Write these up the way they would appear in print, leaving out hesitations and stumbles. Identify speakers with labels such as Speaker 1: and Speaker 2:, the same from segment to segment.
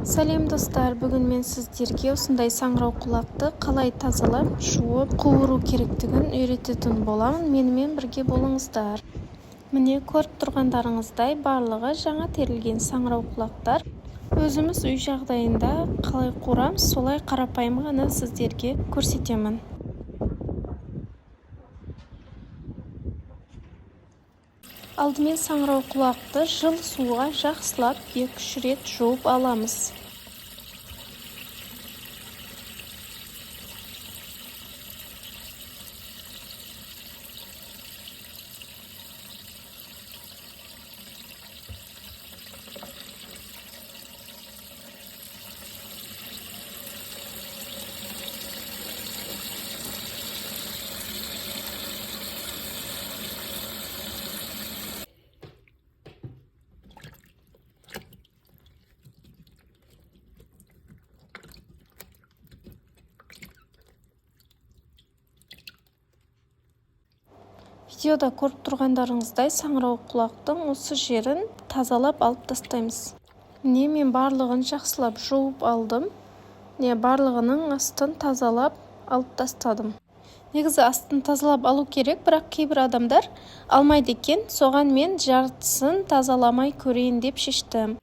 Speaker 1: Сәлем достар, бүгін мен сіздерге осындай саңырау құлақты қалай тазалап, жуып, қуыру керектігін үйрететін боламын. Менімен бірге болыңыздар. Міне көріп тұрғандарыңыздай барлығы жаңа терілген саңырау құлақтар. Өзіміз үй жағдайында қалай қуырамыз, солай қарапайым ғана сіздерге көрсетемін. Алдымен саңырау құлақты жыл суға жақсылап 2-3 рет жуып аламыз. Видеода көріп тұрғандарыңыздай саңырау құлақтың осы жерін тазалап алып тастаймыз. Мен барлығын жақсылап жуып алдым. Барлығының астын тазалап алып тастадым. Негізі астын тазалап алу керек, бірақ кейбір адамдар алмайды екен. Соған мен жартысын тазаламай көрейін деп шештім.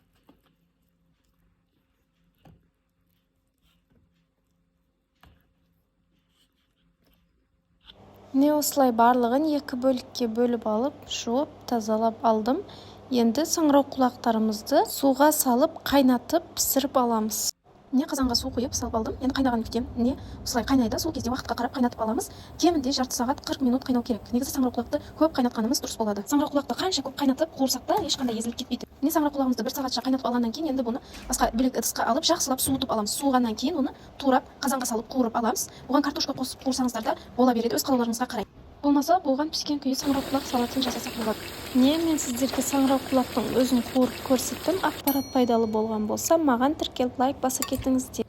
Speaker 1: Осылай барлығын 2 бөлікке бөліп алып, жуып, тазалап алдым. Енді саңырау құлақтарымызды суға салып, қайнатып, пісіріп аламыз. Қазанға су құйып салып алдым. Енді қайнағанын күтемін. Осылай қайнайды, сол кезде уақытқа қарап қайнатып аламыз. Кемінде жарты сағат 40 минут қайнау керек. Негізі саңырау құлақты көп қайнатқанымыз дұрыс болады. Саңырау құлақты қанша көп қайнатып қуырсақ та ешқандай езіліп кетпейді. Саңырау құлағымызды 1 сағатша қайнатып алғаннан кейін енді бұны басқа бөлек ыдысқа алып жақсылап суытып аламыз. Суығаннан кейін оны турап қазанға салып қуырып аламыз. Бұған картошка қосып қуырсаңыздар да бола береді, өз қалауларыңызға қарай. Болмаса болған піскен күйі саңырау құлақ салатын жасасақ болады. Мен сіздерге саңырау құлақтың өзін қуырып көрсеттім. Ақпарат пайдалы болған болса, маған тіркеліп лайк баса кетіңіздер.